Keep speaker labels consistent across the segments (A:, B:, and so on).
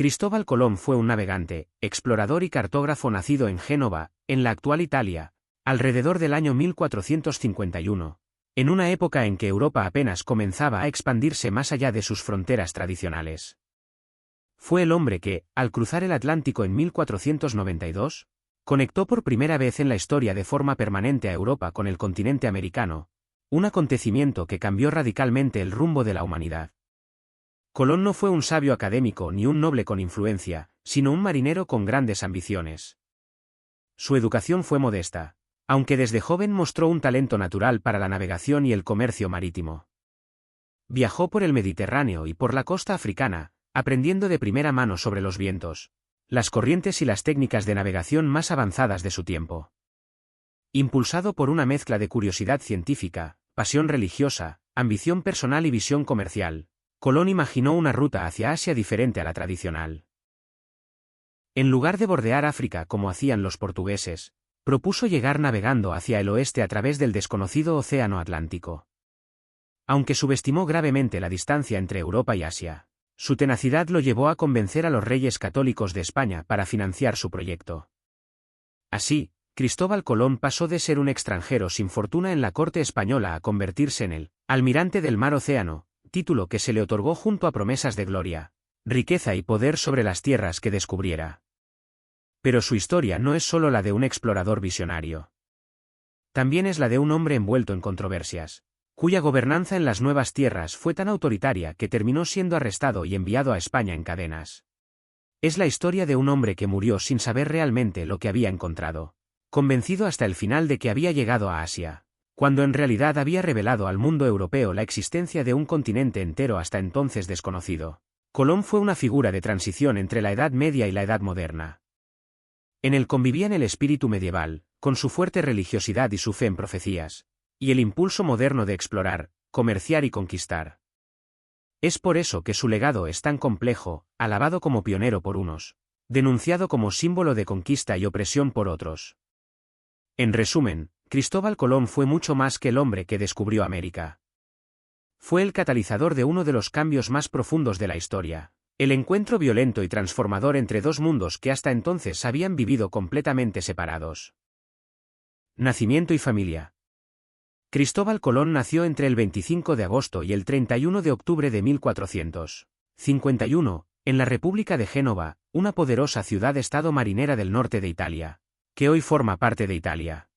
A: Cristóbal Colón fue un navegante, explorador y cartógrafo nacido en Génova, en la actual Italia, alrededor del año 1451, en una época en que Europa apenas comenzaba a expandirse más allá de sus fronteras tradicionales. Fue el hombre que, al cruzar el Atlántico en 1492, conectó por primera vez en la historia de forma permanente a Europa con el continente americano, un acontecimiento que cambió radicalmente el rumbo de la humanidad. Colón no fue un sabio académico ni un noble con influencia, sino un marinero con grandes ambiciones. Su educación fue modesta, aunque desde joven mostró un talento natural para la navegación y el comercio marítimo. Viajó por el Mediterráneo y por la costa africana, aprendiendo de primera mano sobre los vientos, las corrientes y las técnicas de navegación más avanzadas de su tiempo. Impulsado por una mezcla de curiosidad científica, pasión religiosa, ambición personal y visión comercial, Colón imaginó una ruta hacia Asia diferente a la tradicional. En lugar de bordear África como hacían los portugueses, propuso llegar navegando hacia el oeste a través del desconocido Océano Atlántico. Aunque subestimó gravemente la distancia entre Europa y Asia, su tenacidad lo llevó a convencer a los reyes católicos de España para financiar su proyecto. Así, Cristóbal Colón pasó de ser un extranjero sin fortuna en la corte española a convertirse en el almirante del mar Océano, título que se le otorgó junto a promesas de gloria, riqueza y poder sobre las tierras que descubriera. Pero su historia no es solo la de un explorador visionario. También es la de un hombre envuelto en controversias, cuya gobernanza en las nuevas tierras fue tan autoritaria que terminó siendo arrestado y enviado a España en cadenas. Es la historia de un hombre que murió sin saber realmente lo que había encontrado, convencido hasta el final de que había llegado a Asia, cuando en realidad había revelado al mundo europeo la existencia de un continente entero hasta entonces desconocido. Colón fue una figura de transición entre la Edad Media y la Edad Moderna. En él convivían el espíritu medieval, con su fuerte religiosidad y su fe en profecías, y el impulso moderno de explorar, comerciar y conquistar. Es por eso que su legado es tan complejo, alabado como pionero por unos, denunciado como símbolo de conquista y opresión por otros. En resumen, Cristóbal Colón fue mucho más que el hombre que descubrió América. Fue el catalizador de uno de los cambios más profundos de la historia, el encuentro violento y transformador entre dos mundos que hasta entonces habían vivido completamente separados. Nacimiento y familia. Cristóbal Colón nació entre el 25 de agosto y el 31 de octubre de 1451, en la República de Génova, una poderosa ciudad-estado marinera del norte de Italia, que hoy forma parte de Italia.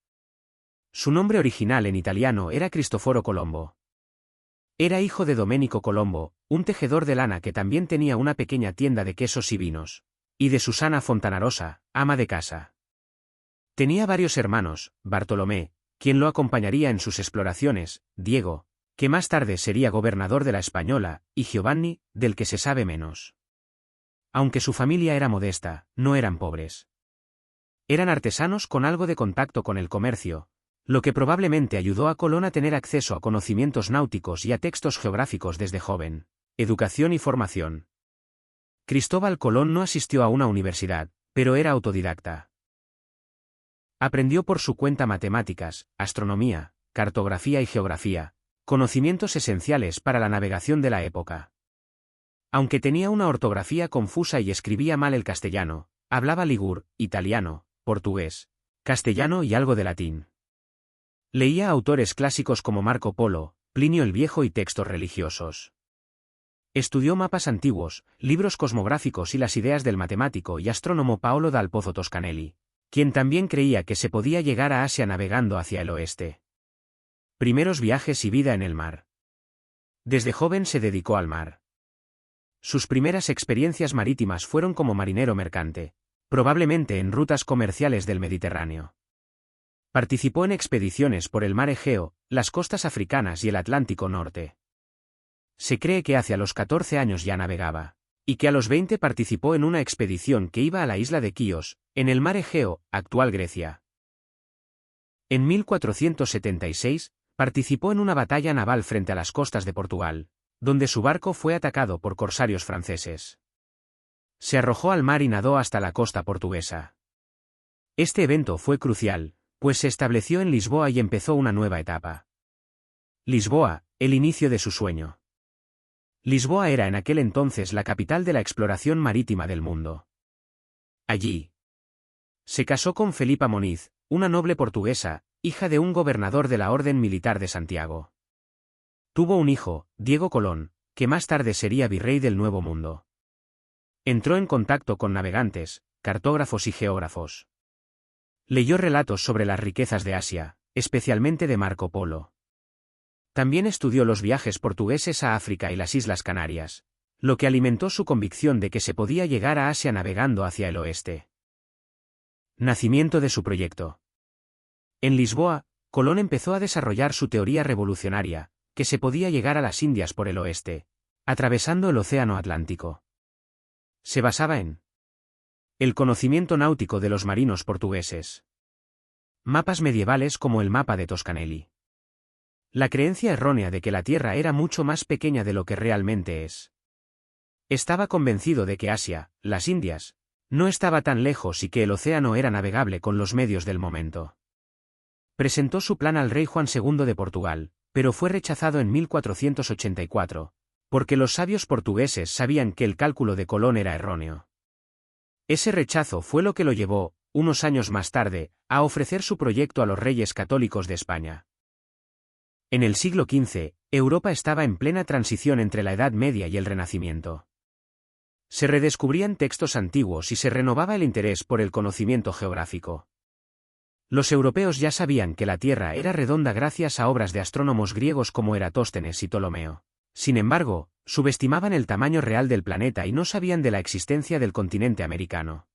A: Su nombre original en italiano era Cristoforo Colombo. Era hijo de Domenico Colombo, un tejedor de lana que también tenía una pequeña tienda de quesos y vinos, y de Susana Fontanarosa, ama de casa. Tenía varios hermanos, Bartolomé, quien lo acompañaría en sus exploraciones, Diego, que más tarde sería gobernador de la Española, y Giovanni, del que se sabe menos. Aunque su familia era modesta, no eran pobres. Eran artesanos con algo de contacto con el comercio, lo que probablemente ayudó a Colón a tener acceso a conocimientos náuticos y a textos geográficos desde joven. Educación y formación. Cristóbal Colón no asistió a una universidad, pero era autodidacta. Aprendió por su cuenta matemáticas, astronomía, cartografía y geografía, conocimientos esenciales para la navegación de la época. Aunque tenía una ortografía confusa y escribía mal el castellano, hablaba ligur, italiano, portugués, castellano y algo de latín. Leía autores clásicos como Marco Polo, Plinio el Viejo y textos religiosos. Estudió mapas antiguos, libros cosmográficos y las ideas del matemático y astrónomo Paolo dal Pozzo Toscanelli, quien también creía que se podía llegar a Asia navegando hacia el oeste. Primeros viajes y vida en el mar. Desde joven se dedicó al mar. Sus primeras experiencias marítimas fueron como marinero mercante, probablemente en rutas comerciales del Mediterráneo. Participó en expediciones por el mar Egeo, las costas africanas y el Atlántico Norte. Se cree que hacia los 14 años ya navegaba, y que a los 20 participó en una expedición que iba a la isla de Quíos, en el mar Egeo, actual Grecia. En 1476, participó en una batalla naval frente a las costas de Portugal, donde su barco fue atacado por corsarios franceses. Se arrojó al mar y nadó hasta la costa portuguesa. Este evento fue crucial, pues se estableció en Lisboa y empezó una nueva etapa. Lisboa, el inicio de su sueño. Lisboa era en aquel entonces la capital de la exploración marítima del mundo. Allí se casó con Felipa Moniz, una noble portuguesa, hija de un gobernador de la Orden Militar de Santiago. Tuvo un hijo, Diego Colón, que más tarde sería virrey del Nuevo Mundo. Entró en contacto con navegantes, cartógrafos y geógrafos. Leyó relatos sobre las riquezas de Asia, especialmente de Marco Polo. También estudió los viajes portugueses a África y las Islas Canarias, lo que alimentó su convicción de que se podía llegar a Asia navegando hacia el oeste. Nacimiento de su proyecto. En Lisboa, Colón empezó a desarrollar su teoría revolucionaria, que se podía llegar a las Indias por el oeste, atravesando el Océano Atlántico. Se basaba en el conocimiento náutico de los marinos portugueses. Mapas medievales como el mapa de Toscanelli. La creencia errónea de que la Tierra era mucho más pequeña de lo que realmente es. Estaba convencido de que Asia, las Indias, no estaba tan lejos y que el océano era navegable con los medios del momento. Presentó su plan al rey Juan II de Portugal, pero fue rechazado en 1484, porque los sabios portugueses sabían que el cálculo de Colón era erróneo. Ese rechazo fue lo que lo llevó, unos años más tarde, a ofrecer su proyecto a los reyes católicos de España. En el siglo XV, Europa estaba en plena transición entre la Edad Media y el Renacimiento. Se redescubrían textos antiguos y se renovaba el interés por el conocimiento geográfico. Los europeos ya sabían que la Tierra era redonda gracias a obras de astrónomos griegos como Eratóstenes y Ptolomeo. Sin embargo, subestimaban el tamaño real del planeta y no sabían de la existencia del continente americano.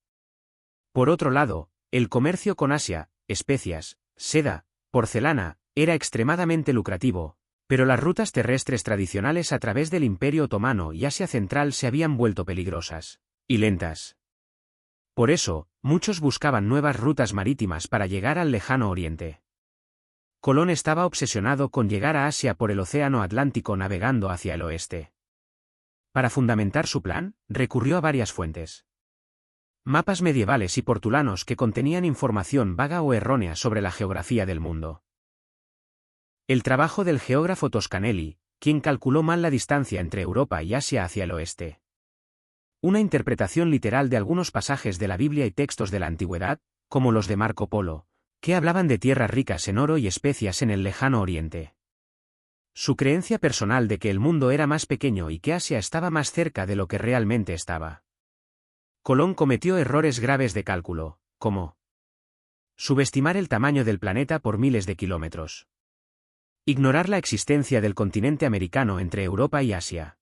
A: Por otro lado, el comercio con Asia, especias, seda, porcelana, era extremadamente lucrativo, pero las rutas terrestres tradicionales a través del Imperio Otomano y Asia Central se habían vuelto peligrosas y lentas. Por eso, muchos buscaban nuevas rutas marítimas para llegar al lejano Oriente. Colón estaba obsesionado con llegar a Asia por el Océano Atlántico navegando hacia el oeste. Para fundamentar su plan, recurrió a varias fuentes. Mapas medievales y portulanos que contenían información vaga o errónea sobre la geografía del mundo. El trabajo del geógrafo Toscanelli, quien calculó mal la distancia entre Europa y Asia hacia el oeste. Una interpretación literal de algunos pasajes de la Biblia y textos de la antigüedad, como los de Marco Polo, que hablaban de tierras ricas en oro y especias en el lejano Oriente. Su creencia personal de que el mundo era más pequeño y que Asia estaba más cerca de lo que realmente estaba. Colón cometió errores graves de cálculo, como subestimar el tamaño del planeta por miles de kilómetros. Ignorar la existencia del continente americano entre Europa y Asia.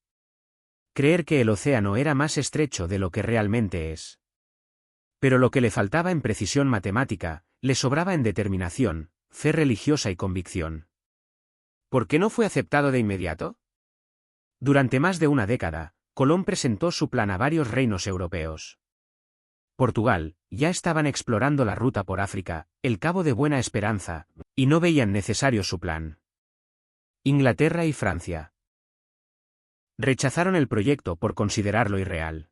A: Creer que el océano era más estrecho de lo que realmente es. Pero lo que le faltaba en precisión matemática, le sobraba en determinación, fe religiosa y convicción. ¿Por qué no fue aceptado de inmediato? Durante más de una década, Colón presentó su plan a varios reinos europeos. Portugal, ya estaban explorando la ruta por África, el Cabo de Buena Esperanza, y no veían necesario su plan. Inglaterra y Francia rechazaron el proyecto por considerarlo irreal.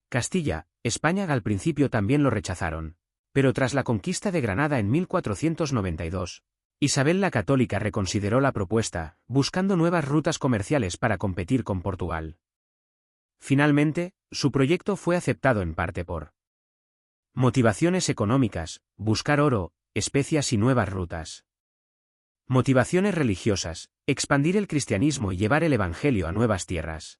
A: Castilla, España al principio también lo rechazaron, pero tras la conquista de Granada en 1492, Isabel la Católica reconsideró la propuesta, buscando nuevas rutas comerciales para competir con Portugal. Finalmente, su proyecto fue aceptado en parte por motivaciones económicas, buscar oro, especias y nuevas rutas. Motivaciones religiosas, expandir el cristianismo y llevar el evangelio a nuevas tierras.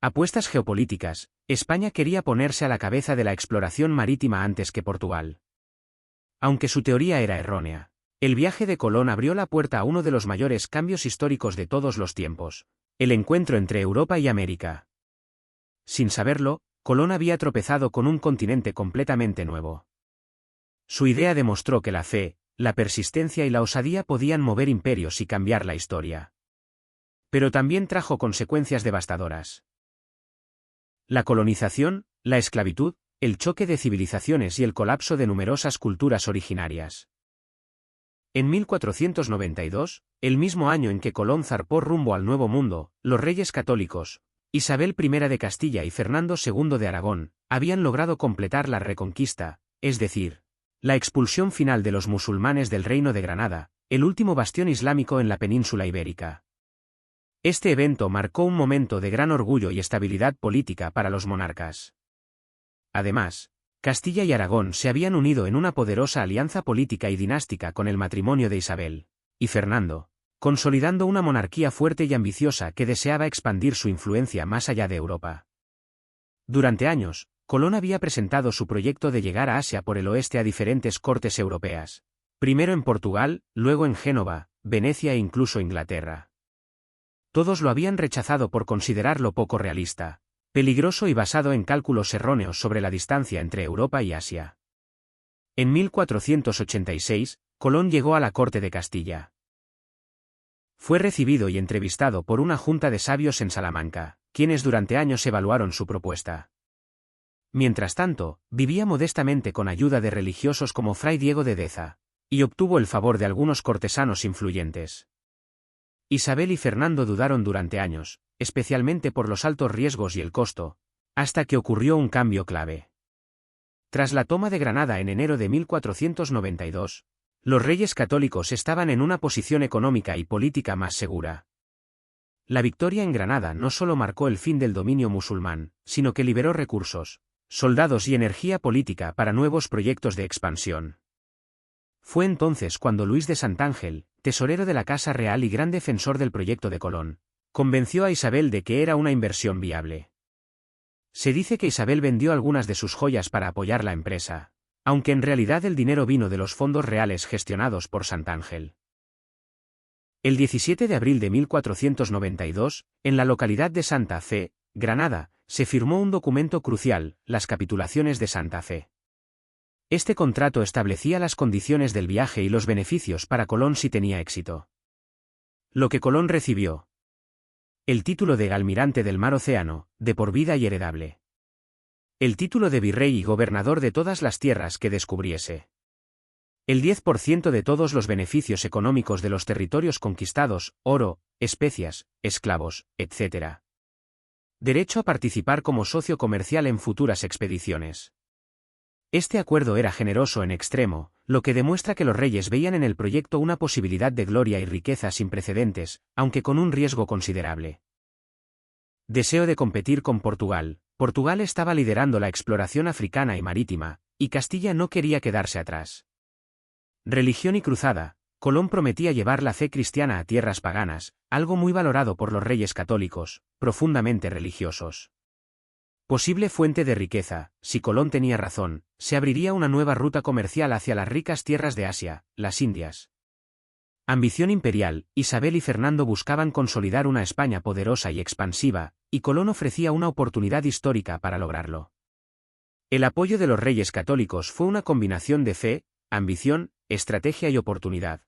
A: Apuestas geopolíticas, España quería ponerse a la cabeza de la exploración marítima antes que Portugal. Aunque su teoría era errónea, el viaje de Colón abrió la puerta a uno de los mayores cambios históricos de todos los tiempos, el encuentro entre Europa y América. Sin saberlo, Colón había tropezado con un continente completamente nuevo. Su idea demostró que la fe, la persistencia y la osadía podían mover imperios y cambiar la historia. Pero también trajo consecuencias devastadoras. La colonización, la esclavitud, el choque de civilizaciones y el colapso de numerosas culturas originarias. En 1492, el mismo año en que Colón zarpó rumbo al Nuevo Mundo, los reyes católicos, Isabel I de Castilla y Fernando II de Aragón, habían logrado completar la reconquista, es decir, la expulsión final de los musulmanes del Reino de Granada, el último bastión islámico en la península ibérica. Este evento marcó un momento de gran orgullo y estabilidad política para los monarcas. Además, Castilla y Aragón se habían unido en una poderosa alianza política y dinástica con el matrimonio de Isabel y Fernando, consolidando una monarquía fuerte y ambiciosa que deseaba expandir su influencia más allá de Europa. Durante años, Colón había presentado su proyecto de llegar a Asia por el oeste a diferentes cortes europeas, primero en Portugal, luego en Génova, Venecia e incluso Inglaterra. Todos lo habían rechazado por considerarlo poco realista, peligroso y basado en cálculos erróneos sobre la distancia entre Europa y Asia. En 1486, Colón llegó a la corte de Castilla. Fue recibido y entrevistado por una junta de sabios en Salamanca, quienes durante años evaluaron su propuesta. Mientras tanto, vivía modestamente con ayuda de religiosos como Fray Diego de Deza, y obtuvo el favor de algunos cortesanos influyentes. Isabel y Fernando dudaron durante años, especialmente por los altos riesgos y el costo, hasta que ocurrió un cambio clave. Tras la toma de Granada en enero de 1492, los reyes católicos estaban en una posición económica y política más segura. La victoria en Granada no solo marcó el fin del dominio musulmán, sino que liberó recursos, soldados y energía política para nuevos proyectos de expansión. Fue entonces cuando Luis de Santángel, tesorero de la Casa Real y gran defensor del proyecto de Colón, convenció a Isabel de que era una inversión viable. Se dice que Isabel vendió algunas de sus joyas para apoyar la empresa, aunque en realidad el dinero vino de los fondos reales gestionados por Santángel. El 17 de abril de 1492, en la localidad de Santa Fe, Granada, se firmó un documento crucial, las Capitulaciones de Santa Fe. Este contrato establecía las condiciones del viaje y los beneficios para Colón si tenía éxito. Lo que Colón recibió: el título de almirante del mar Océano, de por vida y heredable. El título de virrey y gobernador de todas las tierras que descubriese. El 10% de todos los beneficios económicos de los territorios conquistados, oro, especias, esclavos, etc. Derecho a participar como socio comercial en futuras expediciones. Este acuerdo era generoso en extremo, lo que demuestra que los reyes veían en el proyecto una posibilidad de gloria y riqueza sin precedentes, aunque con un riesgo considerable. Deseo de competir con Portugal. Portugal estaba liderando la exploración africana y marítima, y Castilla no quería quedarse atrás. Religión y cruzada. Colón prometía llevar la fe cristiana a tierras paganas, algo muy valorado por los reyes católicos, profundamente religiosos. Posible fuente de riqueza. Si Colón tenía razón, se abriría una nueva ruta comercial hacia las ricas tierras de Asia, las Indias. Ambición imperial. Isabel y Fernando buscaban consolidar una España poderosa y expansiva, y Colón ofrecía una oportunidad histórica para lograrlo. El apoyo de los reyes católicos fue una combinación de fe, ambición, estrategia y oportunidad.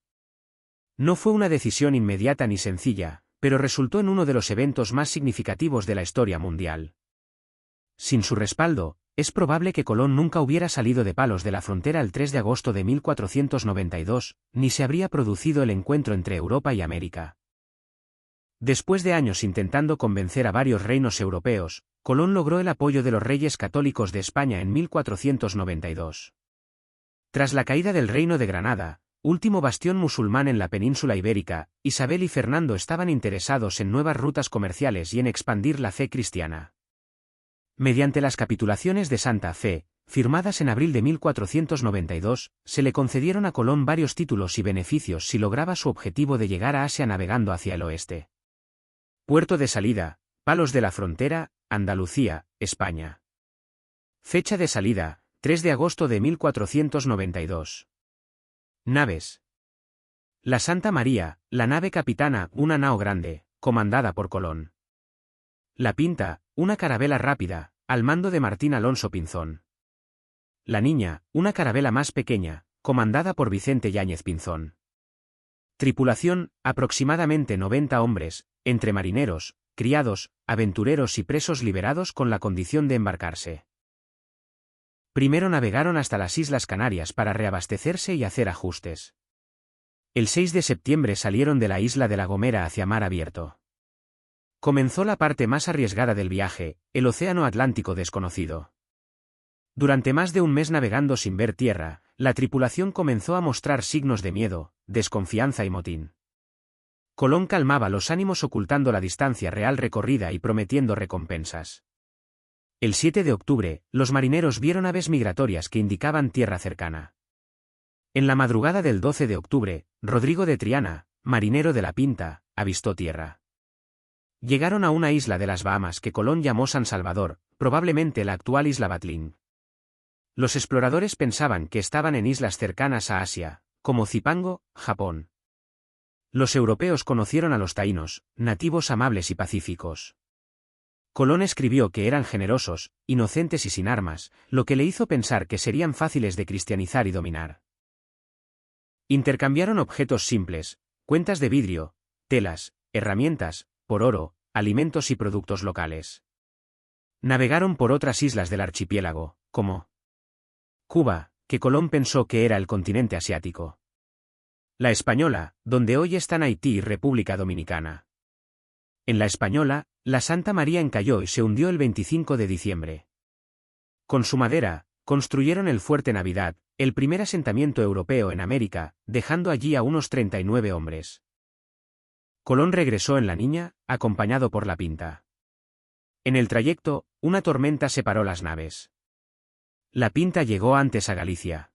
A: No fue una decisión inmediata ni sencilla, pero resultó en uno de los eventos más significativos de la historia mundial. Sin su respaldo, es probable que Colón nunca hubiera salido de Palos de la Frontera el 3 de agosto de 1492, ni se habría producido el encuentro entre Europa y América. Después de años intentando convencer a varios reinos europeos, Colón logró el apoyo de los reyes católicos de España en 1492. Tras la caída del Reino de Granada, último bastión musulmán en la península ibérica, Isabel y Fernando estaban interesados en nuevas rutas comerciales y en expandir la fe cristiana. Mediante las Capitulaciones de Santa Fe, firmadas en abril de 1492, se le concedieron a Colón varios títulos y beneficios si lograba su objetivo de llegar a Asia navegando hacia el oeste. Puerto de salida: Palos de la Frontera, Andalucía, España. Fecha de salida: 3 de agosto de 1492. Naves: la Santa María, la nave capitana, una nao grande, comandada por Colón. La Pinta, una carabela rápida, al mando de Martín Alonso Pinzón. La Niña, una carabela más pequeña, comandada por Vicente Yáñez Pinzón. Tripulación: aproximadamente 90 hombres, entre marineros, criados, aventureros y presos liberados con la condición de embarcarse. Primero navegaron hasta las Islas Canarias para reabastecerse y hacer ajustes. El 6 de septiembre salieron de la isla de La Gomera hacia mar abierto. Comenzó la parte más arriesgada del viaje, el Océano Atlántico desconocido. Durante más de un mes navegando sin ver tierra, la tripulación comenzó a mostrar signos de miedo, desconfianza y motín. Colón calmaba los ánimos ocultando la distancia real recorrida y prometiendo recompensas. El 7 de octubre, los marineros vieron aves migratorias que indicaban tierra cercana. En la madrugada del 12 de octubre, Rodrigo de Triana, marinero de la Pinta, avistó tierra. Llegaron a una isla de las Bahamas que Colón llamó San Salvador, probablemente la actual isla Batlín. Los exploradores pensaban que estaban en islas cercanas a Asia, como Zipango, Japón. Los europeos conocieron a los taínos, nativos amables y pacíficos. Colón escribió que eran generosos, inocentes y sin armas, lo que le hizo pensar que serían fáciles de cristianizar y dominar. Intercambiaron objetos simples, cuentas de vidrio, telas, herramientas, por oro, alimentos y productos locales. Navegaron por otras islas del archipiélago, como Cuba, que Colón pensó que era el continente asiático. La Española, donde hoy están Haití y República Dominicana. En la Española, la Santa María encalló y se hundió el 25 de diciembre. Con su madera, construyeron el Fuerte Navidad, el primer asentamiento europeo en América, dejando allí a unos 39 hombres. Colón regresó en la Niña, acompañado por la Pinta. En el trayecto, una tormenta separó las naves. La Pinta llegó antes a Galicia.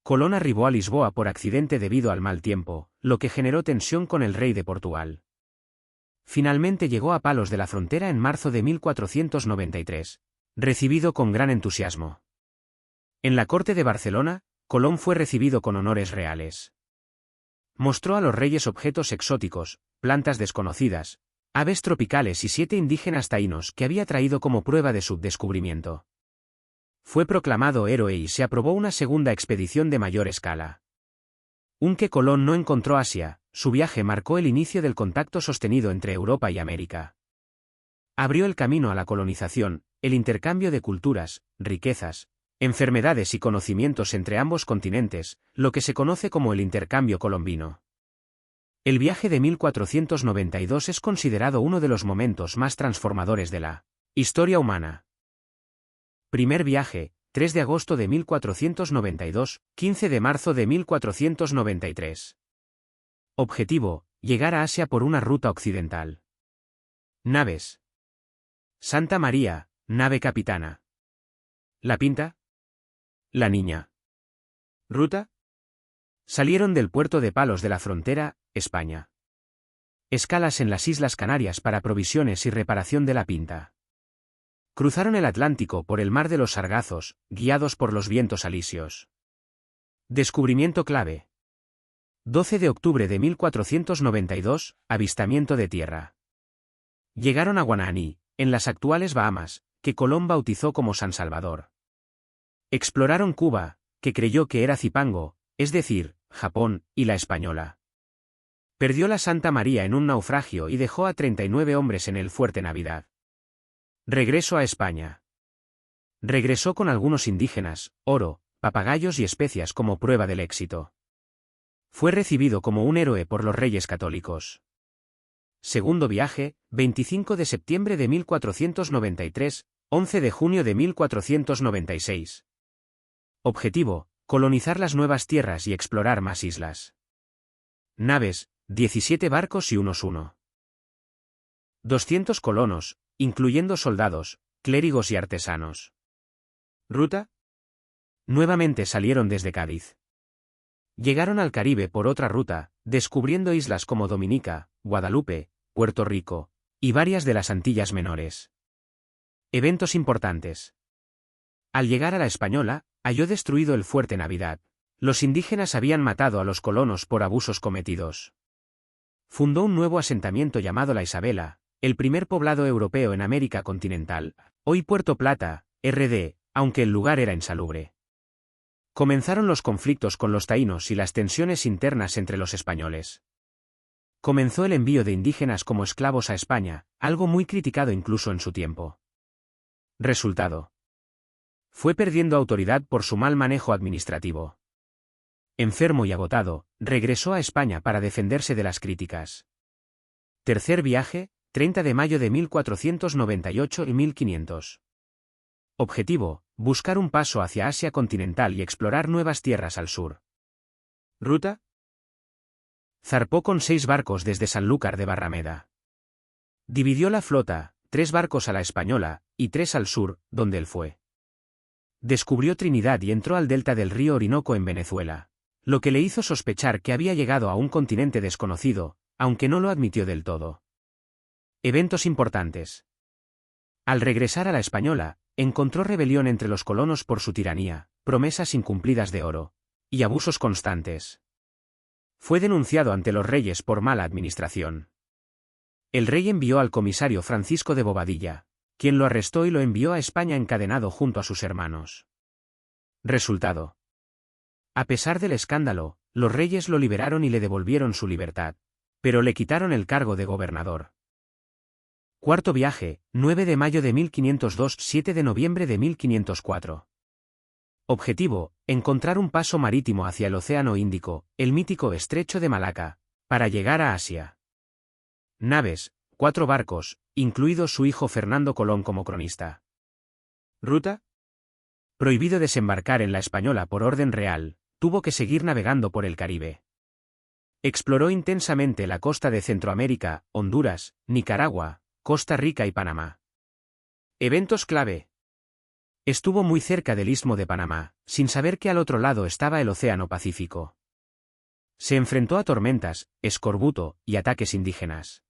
A: Colón arribó a Lisboa por accidente debido al mal tiempo, lo que generó tensión con el rey de Portugal. Finalmente llegó a Palos de la Frontera en marzo de 1493, recibido con gran entusiasmo. En la corte de Barcelona, Colón fue recibido con honores reales. Mostró a los reyes objetos exóticos, plantas desconocidas, aves tropicales y 7 indígenas taínos que había traído como prueba de su descubrimiento. Fue proclamado héroe y se aprobó una segunda expedición de mayor escala. Aunque Colón no encontró Asia, su viaje marcó el inicio del contacto sostenido entre Europa y América. Abrió el camino a la colonización, el intercambio de culturas, riquezas, enfermedades y conocimientos entre ambos continentes, lo que se conoce como el intercambio colombino. El viaje de 1492 es considerado uno de los momentos más transformadores de la historia humana. Primer viaje, 3 de agosto de 1492, 15 de marzo de 1493. Objetivo, llegar a Asia por una ruta occidental. Naves. Santa María, nave capitana. La Pinta. La Niña. Ruta. Salieron del puerto de Palos de la Frontera, España. Escalas en las Islas Canarias para provisiones y reparación de la Pinta. Cruzaron el Atlántico por el Mar de los Sargazos, guiados por los vientos alisios. Descubrimiento clave. 12 de octubre de 1492, avistamiento de tierra. Llegaron a Guananí, en las actuales Bahamas, que Colón bautizó como San Salvador. Exploraron Cuba, que creyó que era Zipango, es decir, Japón, y la Española. Perdió la Santa María en un naufragio y dejó a 39 hombres en el Fuerte Navidad. Regreso a España. Regresó con algunos indígenas, oro, papagayos y especias como prueba del éxito. Fue recibido como un héroe por los reyes católicos. Segundo viaje, 25 de septiembre de 1493, 11 de junio de 1496. Objetivo, colonizar las nuevas tierras y explorar más islas. Naves, 17 barcos y unos 200 colonos, incluyendo soldados, clérigos y artesanos. ¿Ruta? Nuevamente salieron desde Cádiz. Llegaron al Caribe por otra ruta, descubriendo islas como Dominica, Guadalupe, Puerto Rico, y varias de las Antillas Menores. Eventos importantes. Al llegar a la Española, halló destruido el Fuerte Navidad. Los indígenas habían matado a los colonos por abusos cometidos. Fundó un nuevo asentamiento llamado La Isabela, el primer poblado europeo en América continental, hoy Puerto Plata, RD, aunque el lugar era insalubre. Comenzaron los conflictos con los taínos y las tensiones internas entre los españoles. Comenzó el envío de indígenas como esclavos a España, algo muy criticado incluso en su tiempo. Resultado. Fue perdiendo autoridad por su mal manejo administrativo. Enfermo y agotado, regresó a España para defenderse de las críticas. Tercer viaje, 30 de mayo de 1498 y 1500. Objetivo, buscar un paso hacia Asia continental y explorar nuevas tierras al sur. Ruta. Zarpó con 6 barcos desde Sanlúcar de Barrameda. Dividió la flota, 3 barcos a la Española, y 3 al sur, donde él fue. Descubrió Trinidad y entró al delta del río Orinoco en Venezuela, lo que le hizo sospechar que había llegado a un continente desconocido, aunque no lo admitió del todo. Eventos importantes. Al regresar a la Española, encontró rebelión entre los colonos por su tiranía, promesas incumplidas de oro, y abusos constantes. Fue denunciado ante los reyes por mala administración. El rey envió al comisario Francisco de Bobadilla, quien lo arrestó y lo envió a España encadenado junto a sus hermanos. Resultado. A pesar del escándalo, los reyes lo liberaron y le devolvieron su libertad, pero le quitaron el cargo de gobernador. Cuarto viaje, 9 de mayo de 1502, 7 de noviembre de 1504. Objetivo, encontrar un paso marítimo hacia el Océano Índico, el mítico Estrecho de Malaca, para llegar a Asia. Naves, 4 barcos, incluido su hijo Fernando Colón como cronista. Ruta. Prohibido desembarcar en la Española por orden real, tuvo que seguir navegando por el Caribe. Exploró intensamente la costa de Centroamérica, Honduras, Nicaragua, Costa Rica y Panamá. Eventos clave. Estuvo muy cerca del Istmo de Panamá, sin saber que al otro lado estaba el Océano Pacífico. Se enfrentó a tormentas, escorbuto y ataques indígenas.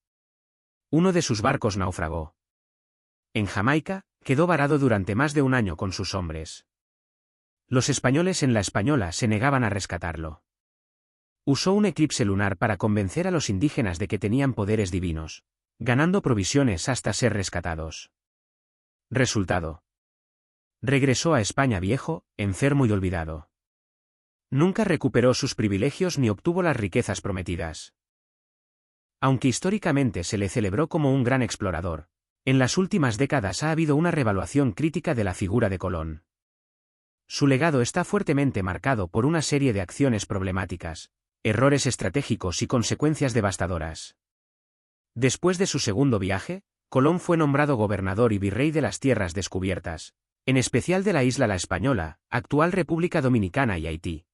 A: Uno de sus barcos naufragó. En Jamaica, quedó varado durante más de un año con sus hombres. Los españoles en la Española se negaban a rescatarlo. Usó un eclipse lunar para convencer a los indígenas de que tenían poderes divinos, ganando provisiones hasta ser rescatados. Resultado. Regresó a España viejo, enfermo y olvidado. Nunca recuperó sus privilegios ni obtuvo las riquezas prometidas. Aunque históricamente se le celebró como un gran explorador, en las últimas décadas ha habido una revaluación crítica de la figura de Colón. Su legado está fuertemente marcado por una serie de acciones problemáticas, errores estratégicos y consecuencias devastadoras. Después de su segundo viaje, Colón fue nombrado gobernador y virrey de las tierras descubiertas, en especial de la isla La Española, actual República Dominicana y Haití.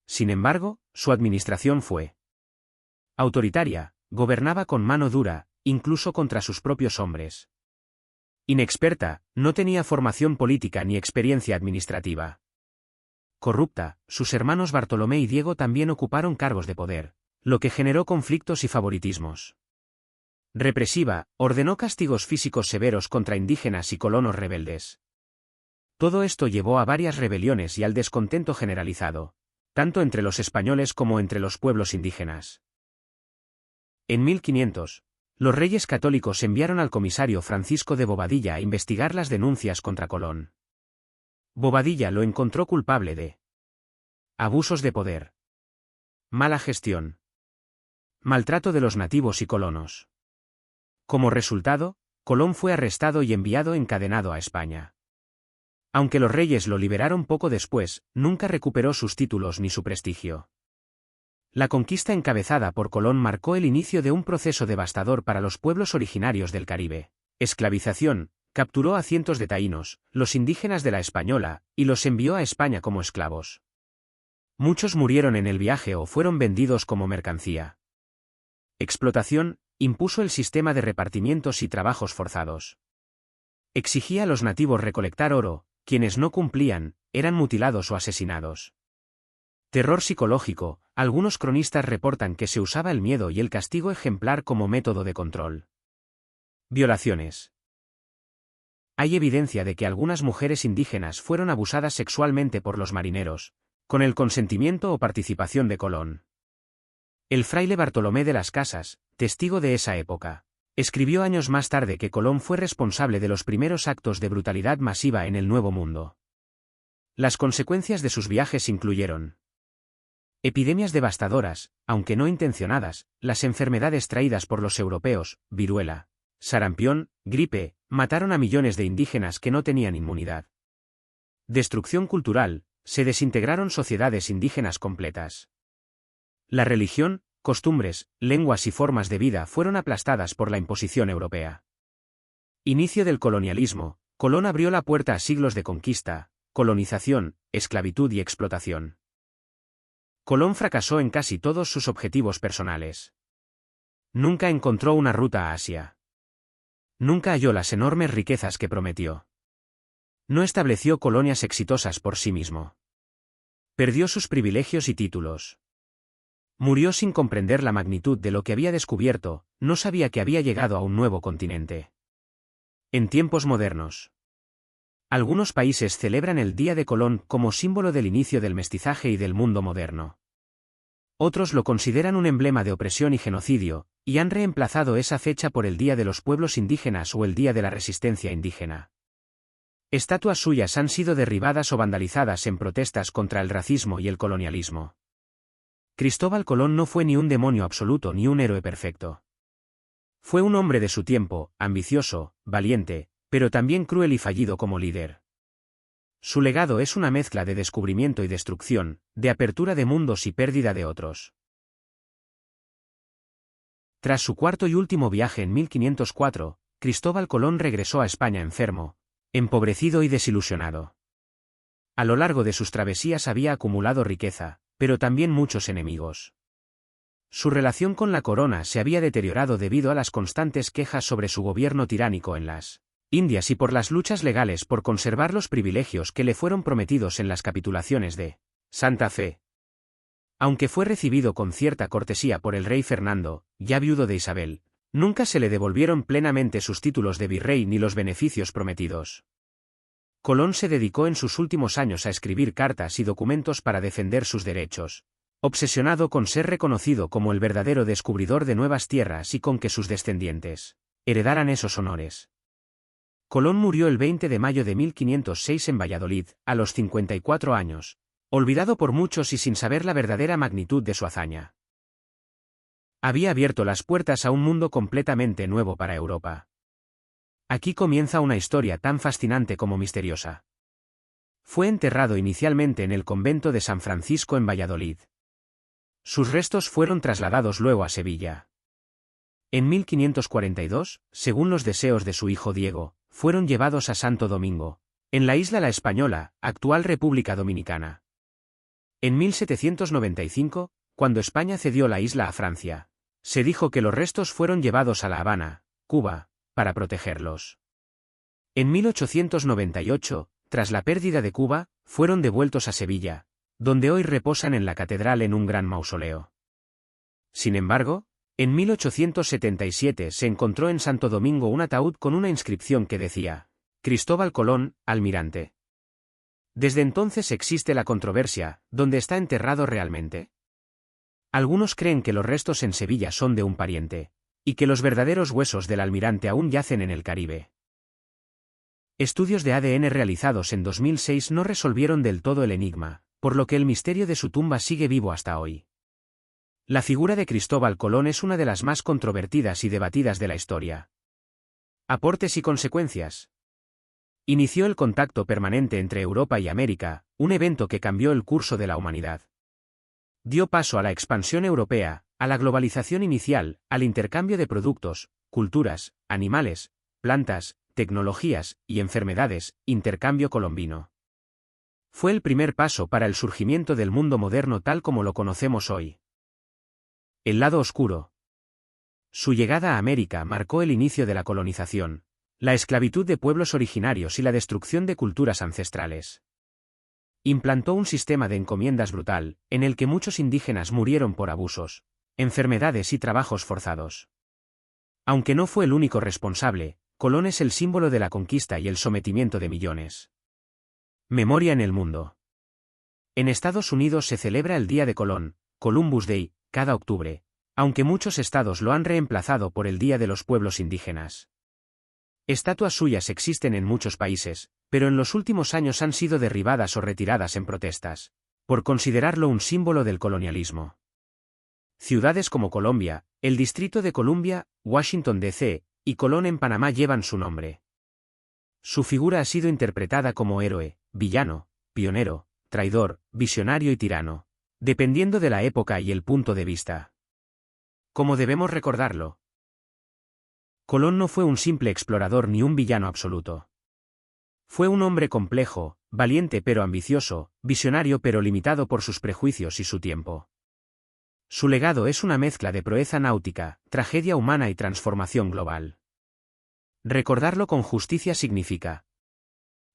A: Sin embargo, su administración fue autoritaria, gobernaba con mano dura, incluso contra sus propios hombres. Inexperta, no tenía formación política ni experiencia administrativa. Corrupta, sus hermanos Bartolomé y Diego también ocuparon cargos de poder, lo que generó conflictos y favoritismos. Represiva, ordenó castigos físicos severos contra indígenas y colonos rebeldes. Todo esto llevó a varias rebeliones y al descontento generalizado, tanto entre los españoles como entre los pueblos indígenas. En 1500, los reyes católicos enviaron al comisario Francisco de Bobadilla a investigar las denuncias contra Colón. Bobadilla lo encontró culpable de abusos de poder, mala gestión, maltrato de los nativos y colonos. Como resultado, Colón fue arrestado y enviado encadenado a España. Aunque los reyes lo liberaron poco después, nunca recuperó sus títulos ni su prestigio. La conquista encabezada por Colón marcó el inicio de un proceso devastador para los pueblos originarios del Caribe. Esclavización, capturó a cientos de taínos, los indígenas de la Española, y los envió a España como esclavos. Muchos murieron en el viaje o fueron vendidos como mercancía. Explotación, impuso el sistema de repartimientos y trabajos forzados. Exigía a los nativos recolectar oro, quienes no cumplían, eran mutilados o asesinados. Terror psicológico, algunos cronistas reportan que se usaba el miedo y el castigo ejemplar como método de control. Violaciones. Hay evidencia de que algunas mujeres indígenas fueron abusadas sexualmente por los marineros, con el consentimiento o participación de Colón. El fraile Bartolomé de las Casas, testigo de esa época, escribió años más tarde que Colón fue responsable de los primeros actos de brutalidad masiva en el Nuevo Mundo. Las consecuencias de sus viajes incluyeron epidemias devastadoras, aunque no intencionadas, las enfermedades traídas por los europeos, viruela, sarampión, gripe, mataron a millones de indígenas que no tenían inmunidad. Destrucción cultural, se desintegraron sociedades indígenas completas. La religión, costumbres, lenguas y formas de vida fueron aplastadas por la imposición europea. Inicio del colonialismo, Colón abrió la puerta a siglos de conquista, colonización, esclavitud y explotación. Colón fracasó en casi todos sus objetivos personales. Nunca encontró una ruta a Asia. Nunca halló las enormes riquezas que prometió. No estableció colonias exitosas por sí mismo. Perdió sus privilegios y títulos. Murió sin comprender la magnitud de lo que había descubierto, no sabía que había llegado a un nuevo continente. En tiempos modernos, algunos países celebran el Día de Colón como símbolo del inicio del mestizaje y del mundo moderno. Otros lo consideran un emblema de opresión y genocidio, y han reemplazado esa fecha por el Día de los Pueblos Indígenas o el Día de la Resistencia Indígena. Estatuas suyas han sido derribadas o vandalizadas en protestas contra el racismo y el colonialismo. Cristóbal Colón no fue ni un demonio absoluto ni un héroe perfecto. Fue un hombre de su tiempo, ambicioso, valiente, pero también cruel y fallido como líder. Su legado es una mezcla de descubrimiento y destrucción, de apertura de mundos y pérdida de otros. Tras su cuarto y último viaje en 1504, Cristóbal Colón regresó a España enfermo, empobrecido y desilusionado. A lo largo de sus travesías había acumulado riqueza, pero también muchos enemigos. Su relación con la corona se había deteriorado debido a las constantes quejas sobre su gobierno tiránico en las Indias y por las luchas legales por conservar los privilegios que le fueron prometidos en las capitulaciones de Santa Fe. Aunque fue recibido con cierta cortesía por el rey Fernando, ya viudo de Isabel, nunca se le devolvieron plenamente sus títulos de virrey ni los beneficios prometidos. Colón se dedicó en sus últimos años a escribir cartas y documentos para defender sus derechos, obsesionado con ser reconocido como el verdadero descubridor de nuevas tierras y con que sus descendientes heredaran esos honores. Colón murió el 20 de mayo de 1506 en Valladolid, a los 54 años, olvidado por muchos y sin saber la verdadera magnitud de su hazaña. Había abierto las puertas a un mundo completamente nuevo para Europa. Aquí comienza una historia tan fascinante como misteriosa. Fue enterrado inicialmente en el convento de San Francisco en Valladolid. Sus restos fueron trasladados luego a Sevilla. En 1542, según los deseos de su hijo Diego, fueron llevados a Santo Domingo, en la isla La Española, actual República Dominicana. En 1795, cuando España cedió la isla a Francia, se dijo que los restos fueron llevados a La Habana, Cuba, para protegerlos. En 1898, tras la pérdida de Cuba, fueron devueltos a Sevilla, donde hoy reposan en la catedral en un gran mausoleo. Sin embargo, en 1877 se encontró en Santo Domingo un ataúd con una inscripción que decía: Cristóbal Colón, almirante. Desde entonces existe la controversia, ¿dónde está enterrado realmente? Algunos creen que los restos en Sevilla son de un pariente, y que los verdaderos huesos del almirante aún yacen en el Caribe. Estudios de ADN realizados en 2006 no resolvieron del todo el enigma, por lo que el misterio de su tumba sigue vivo hasta hoy. La figura de Cristóbal Colón es una de las más controvertidas y debatidas de la historia. Aportes y consecuencias. Inició el contacto permanente entre Europa y América, un evento que cambió el curso de la humanidad. Dio paso a la expansión europea, a la globalización inicial, al intercambio de productos, culturas, animales, plantas, tecnologías y enfermedades, intercambio colombino. Fue el primer paso para el surgimiento del mundo moderno tal como lo conocemos hoy. El lado oscuro. Su llegada a América marcó el inicio de la colonización, la esclavitud de pueblos originarios y la destrucción de culturas ancestrales. Implantó un sistema de encomiendas brutal, en el que muchos indígenas murieron por abusos, enfermedades y trabajos forzados. Aunque no fue el único responsable, Colón es el símbolo de la conquista y el sometimiento de millones. Memoria en el mundo. En Estados Unidos se celebra el Día de Colón, Columbus Day, cada octubre, aunque muchos estados lo han reemplazado por el Día de los Pueblos Indígenas. Estatuas suyas existen en muchos países, pero en los últimos años han sido derribadas o retiradas en protestas, por considerarlo un símbolo del colonialismo. Ciudades como Colombia, el Distrito de Columbia, Washington D.C., y Colón en Panamá llevan su nombre. Su figura ha sido interpretada como héroe, villano, pionero, traidor, visionario y tirano, dependiendo de la época y el punto de vista. ¿Cómo debemos recordarlo? Colón no fue un simple explorador ni un villano absoluto. Fue un hombre complejo, valiente pero ambicioso, visionario pero limitado por sus prejuicios y su tiempo. Su legado es una mezcla de proeza náutica, tragedia humana y transformación global. Recordarlo con justicia significa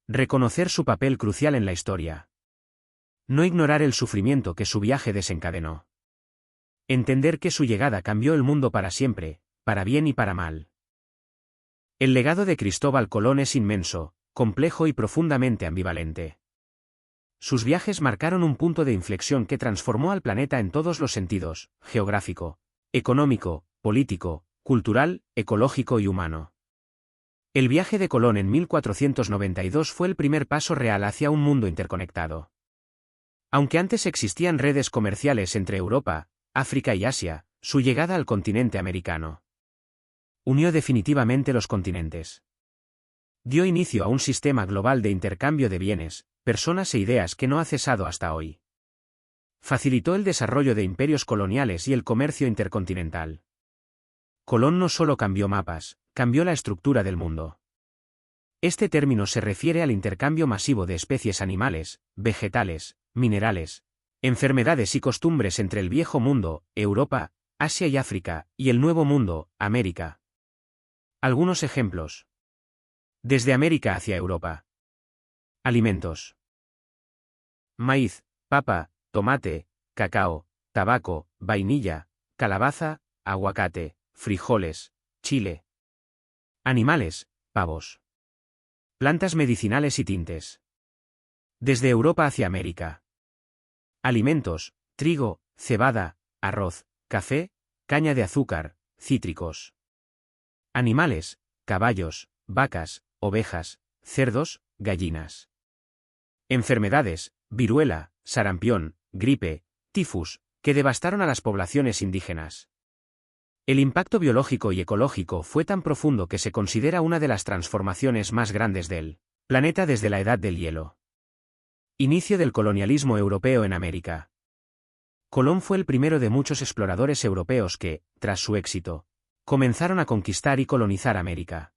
A: reconocer su papel crucial en la historia. No ignorar el sufrimiento que su viaje desencadenó. Entender que su llegada cambió el mundo para siempre, para bien y para mal. El legado de Cristóbal Colón es inmenso, complejo y profundamente ambivalente. Sus viajes marcaron un punto de inflexión que transformó al planeta en todos los sentidos: geográfico, económico, político, cultural, ecológico y humano. El viaje de Colón en 1492 fue el primer paso real hacia un mundo interconectado. Aunque antes existían redes comerciales entre Europa, África y Asia, su llegada al continente americano unió definitivamente los continentes. Dio inicio a un sistema global de intercambio de bienes, personas e ideas que no ha cesado hasta hoy. Facilitó el desarrollo de imperios coloniales y el comercio intercontinental. Colón no solo cambió mapas, cambió la estructura del mundo. Este término se refiere al intercambio masivo de especies animales, vegetales, minerales, enfermedades y costumbres entre el Viejo Mundo, Europa, Asia y África, y el Nuevo Mundo, América. Algunos ejemplos. Desde América hacia Europa. Alimentos. Maíz, papa, tomate, cacao, tabaco, vainilla, calabaza, aguacate, frijoles, chile. Animales, pavos. Plantas medicinales y tintes. Desde Europa hacia América. Alimentos, trigo, cebada, arroz, café, caña de azúcar, cítricos. Animales, caballos, vacas, ovejas, cerdos, gallinas. Enfermedades, viruela, sarampión, gripe, tifus, que devastaron a las poblaciones indígenas. El impacto biológico y ecológico fue tan profundo que se considera una de las transformaciones más grandes del planeta desde la Edad del Hielo. Inicio del colonialismo europeo en América. Colón fue el primero de muchos exploradores europeos que, tras su éxito, comenzaron a conquistar y colonizar América.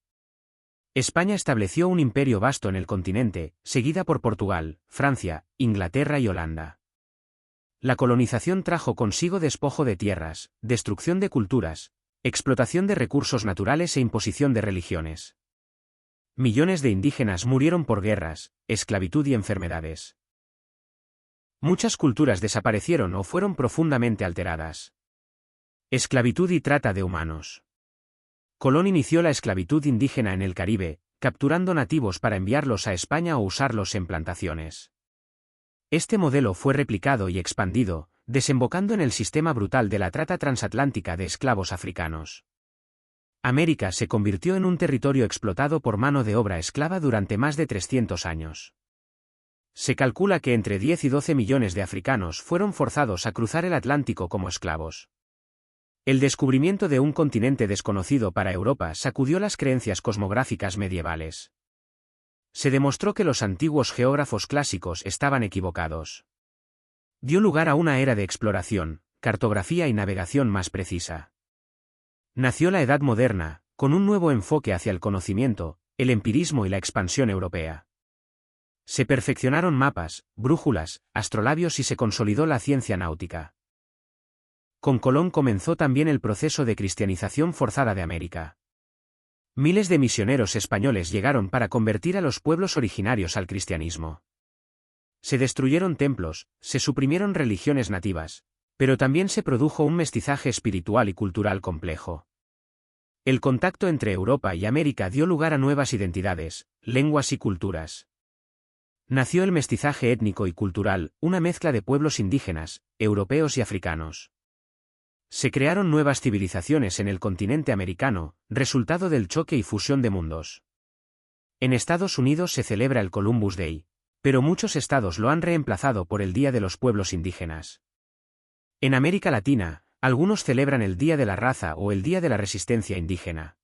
A: España estableció un imperio vasto en el continente, seguida por Portugal, Francia, Inglaterra y Holanda. La colonización trajo consigo despojo de tierras, destrucción de culturas, explotación de recursos naturales e imposición de religiones. Millones de indígenas murieron por guerras, esclavitud y enfermedades. Muchas culturas desaparecieron o fueron profundamente alteradas. Esclavitud y trata de humanos. Colón inició la esclavitud indígena en el Caribe, capturando nativos para enviarlos a España o usarlos en plantaciones. Este modelo fue replicado y expandido, desembocando en el sistema brutal de la trata transatlántica de esclavos africanos. América se convirtió en un territorio explotado por mano de obra esclava durante más de 300 años. Se calcula que entre 10 y 12 millones de africanos fueron forzados a cruzar el Atlántico como esclavos. El descubrimiento de un continente desconocido para Europa sacudió las creencias cosmográficas medievales. Se demostró que los antiguos geógrafos clásicos estaban equivocados. Dio lugar a una era de exploración, cartografía y navegación más precisa. Nació la Edad Moderna, con un nuevo enfoque hacia el conocimiento, el empirismo y la expansión europea. Se perfeccionaron mapas, brújulas, astrolabios y se consolidó la ciencia náutica. Con Colón comenzó también el proceso de cristianización forzada de América. Miles de misioneros españoles llegaron para convertir a los pueblos originarios al cristianismo. Se destruyeron templos, se suprimieron religiones nativas, pero también se produjo un mestizaje espiritual y cultural complejo. El contacto entre Europa y América dio lugar a nuevas identidades, lenguas y culturas. Nació el mestizaje étnico y cultural, una mezcla de pueblos indígenas, europeos y africanos. Se crearon nuevas civilizaciones en el continente americano, resultado del choque y fusión de mundos. En Estados Unidos se celebra el Columbus Day, pero muchos estados lo han reemplazado por el Día de los Pueblos Indígenas. En América Latina, algunos celebran el Día de la Raza o el Día de la Resistencia Indígena.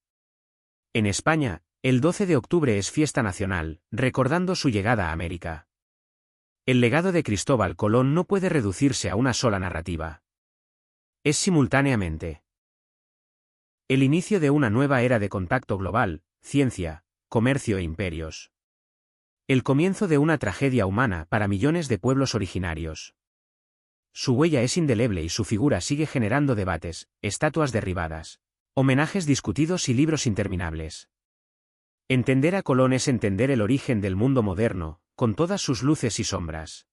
A: En España, el 12 de octubre es fiesta nacional, recordando su llegada a América. El legado de Cristóbal Colón no puede reducirse a una sola narrativa. Es simultáneamente el inicio de una nueva era de contacto global, ciencia, comercio e imperios. El comienzo de una tragedia humana para millones de pueblos originarios. Su huella es indeleble y su figura sigue generando debates, estatuas derribadas, homenajes discutidos y libros interminables. Entender a Colón es entender el origen del mundo moderno, con todas sus luces y sombras.